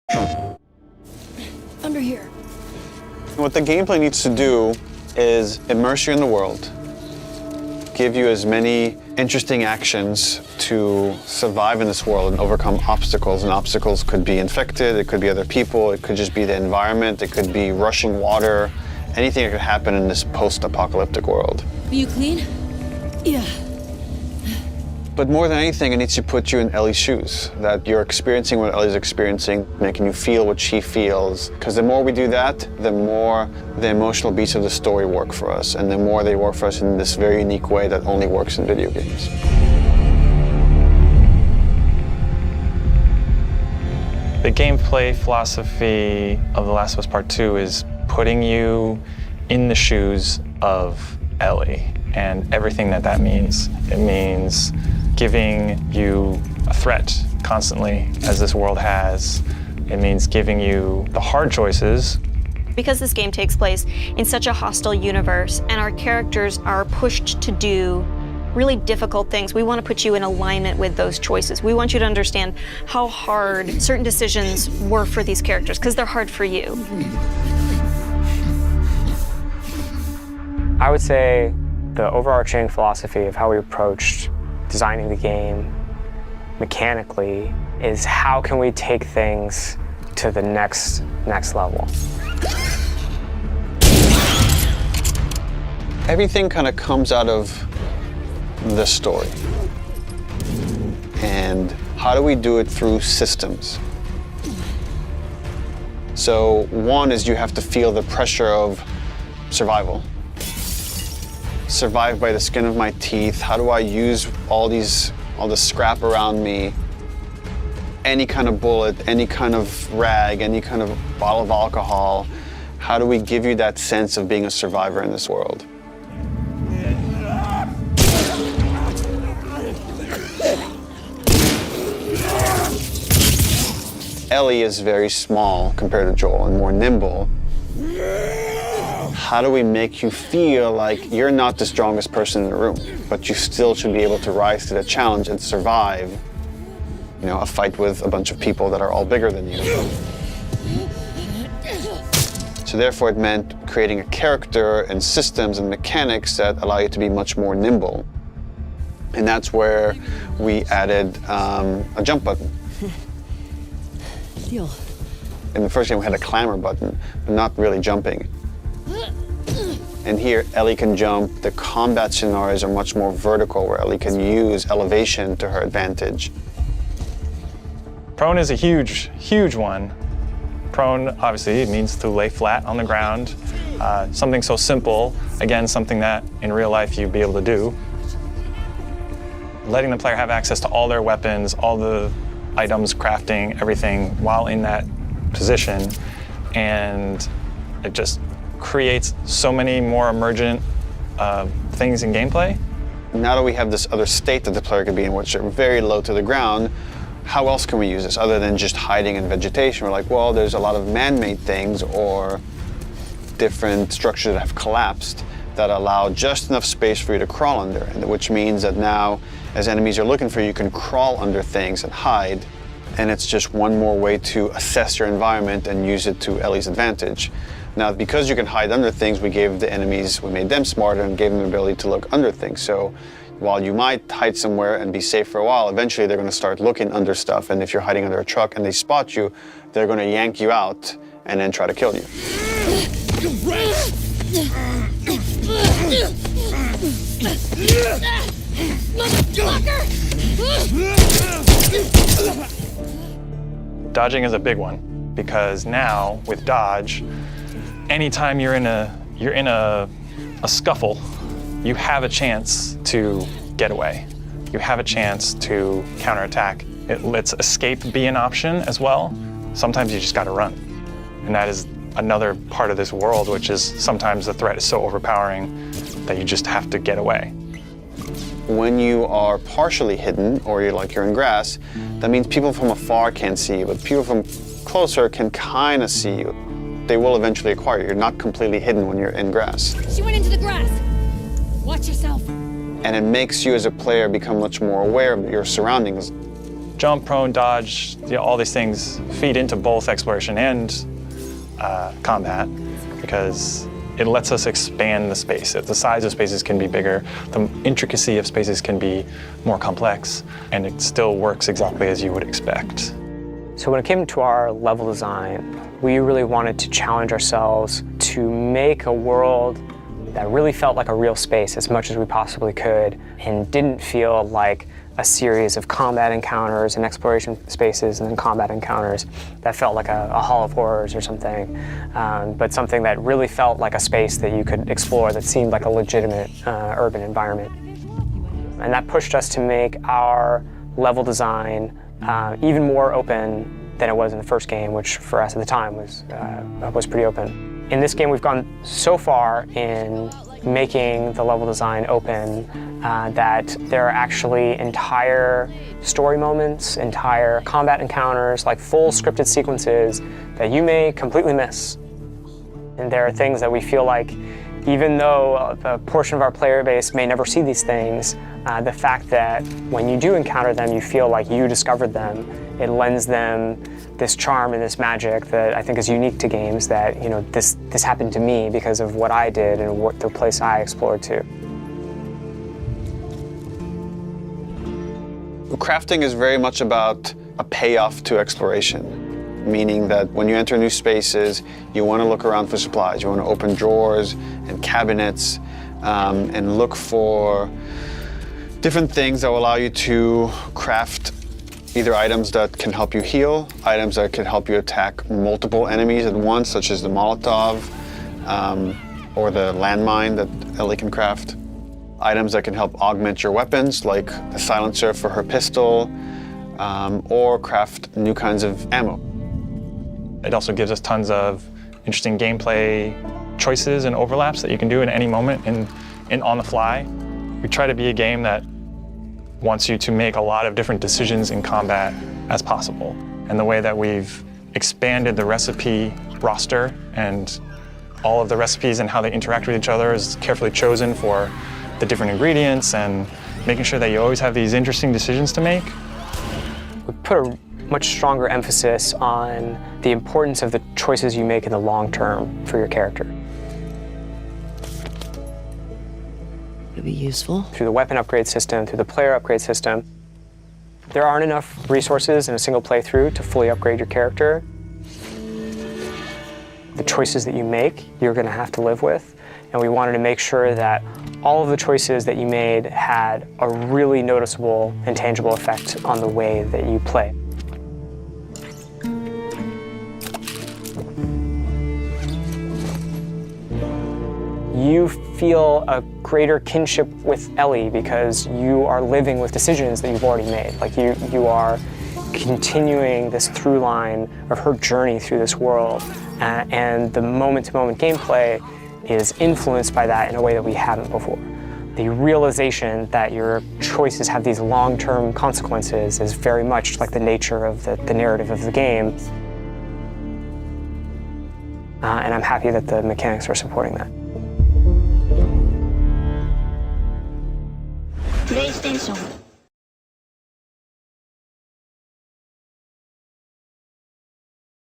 Under here. What the gameplay needs to do is immerse you in the world, give you as many interesting actions to survive in this world and overcome obstacles. And obstacles could be infected, it could be other people, it could just be the environment, it could be rushing water, anything that could happen in this post-apocalyptic world. Are you clean? Yeah. But more than anything, it needs to put you in Ellie's shoes, that you're experiencing what Ellie's experiencing, making you feel what she feels. Because the more we do that, the more the emotional beats of the story work for us, and the more they work for us in this very unique way that only works in video games. The gameplay philosophy of The Last of Us Part 2 is putting you in the shoes of Ellie and everything that that means. It means giving you a threat constantly, as this world has. It means giving you the hard choices. Because this game takes place in such a hostile universe and our characters are pushed to do really difficult things, we want to put you in alignment with those choices. We want you to understand how hard certain decisions were for these characters, because they're hard for you. I would say the overarching philosophy of how we approached designing the game mechanically is how can we take things to the next level. Everything kind of comes out of the story. And how do we do it through systems? So one is you have to feel the pressure of survival. Survive by the skin of my teeth. How do I use all this scrap around me? Any kind of bullet, any kind of rag, any kind of bottle of alcohol. How do we give you that sense of being a survivor in this world? Ellie is very small compared to Joel and more nimble. How do we make you feel like you're not the strongest person in the room, but you still should be able to rise to the challenge and survive, you know, a fight with a bunch of people that are all bigger than you? So therefore it meant creating a character and systems and mechanics that allow you to be much more nimble. And that's where we added a jump button. Deal. In the first game we had a clamber button, but not really jumping. And here, Ellie can jump. The combat scenarios are much more vertical, where Ellie can use elevation to her advantage. Prone is a huge, huge one. Prone, obviously, it means to lay flat on the ground. Something so simple, again, something that in real life you'd be able to do. Letting the player have access to all their weapons, all the items, crafting, everything while in that position. And it just creates so many more emergent things in gameplay. Now that we have this other state that the player could be in, which are very low to the ground, how else can we use this other than just hiding in vegetation? We're like, well, there's a lot of man-made things or different structures that have collapsed that allow just enough space for you to crawl under, which means that now, as enemies are looking for you, you can crawl under things and hide, and it's just one more way to assess your environment and use it to Ellie's advantage. Now, because you can hide under things, we made them smarter and gave them the ability to look under things. So while you might hide somewhere and be safe for a while, eventually they're going to start looking under stuff, and if you're hiding under a truck and they spot you, they're going to yank you out and then try to kill you. Dodging is a big one, because now with dodge, anytime you're in a scuffle, you have a chance to get away. You have a chance to counterattack. It lets escape be an option as well. Sometimes you just gotta run. And that is another part of this world, which is sometimes the threat is so overpowering that you just have to get away. When you are partially hidden, or you're in grass, that means people from afar can't see you, but people from closer can kind of see you. They will eventually acquire you. You're not completely hidden when you're in grass. She went into the grass. Watch yourself. And it makes you as a player become much more aware of your surroundings. jump, prone, dodge, all these things feed into both exploration and combat, because it lets us expand the space. The size of spaces can be bigger, the intricacy of spaces can be more complex, and it still works exactly as you would expect. So when it came to our level design, we really wanted to challenge ourselves to make a world that really felt like a real space as much as we possibly could, and didn't feel like a series of combat encounters and exploration spaces and then combat encounters that felt like a Hall of Horrors or something, but something that really felt like a space that you could explore that seemed like a legitimate urban environment. And that pushed us to make our level design even more open than it was in the first game, which for us at the time was pretty open. In this game, we've gone so far in making the level design open that there are actually entire story moments, entire combat encounters, like full scripted sequences that you may completely miss. And there are things that we feel like, even though a portion of our player base may never see these things, the fact that when you do encounter them, you feel like you discovered them, it lends them this charm and this magic that I think is unique to games, that, you know, this happened to me because of what I did and what the place I explored to. Crafting is very much about a payoff to exploration, meaning that when you enter new spaces, you want to look around for supplies. You want to open drawers and cabinets and look for different things that will allow you to craft either items that can help you heal, items that can help you attack multiple enemies at once, such as the Molotov or the landmine that Ellie can craft. Items that can help augment your weapons, like the silencer for her pistol, or craft new kinds of ammo. It also gives us tons of interesting gameplay choices and overlaps that you can do at any moment and on the fly. We try to be a game that wants you to make a lot of different decisions in combat as possible. And the way that we've expanded the recipe roster and all of the recipes and how they interact with each other is carefully chosen for the different ingredients, and making sure that you always have these interesting decisions to make. We put a much stronger emphasis on the importance of the choices you make in the long term for your character. It'll be useful. Through the weapon upgrade system, through the player upgrade system, there aren't enough resources in a single playthrough to fully upgrade your character. The choices that you make, you're going to have to live with, and we wanted to make sure that all of the choices that you made had a really noticeable and tangible effect on the way that you play. You feel a greater kinship with Ellie because you are living with decisions that you've already made. Like you are continuing this through line of her journey through this world, and the moment-to-moment gameplay is influenced by that in a way that we haven't before. The realization that your choices have these long-term consequences is very much like the nature of the narrative of the game. And I'm happy that the mechanics are supporting that. PlayStation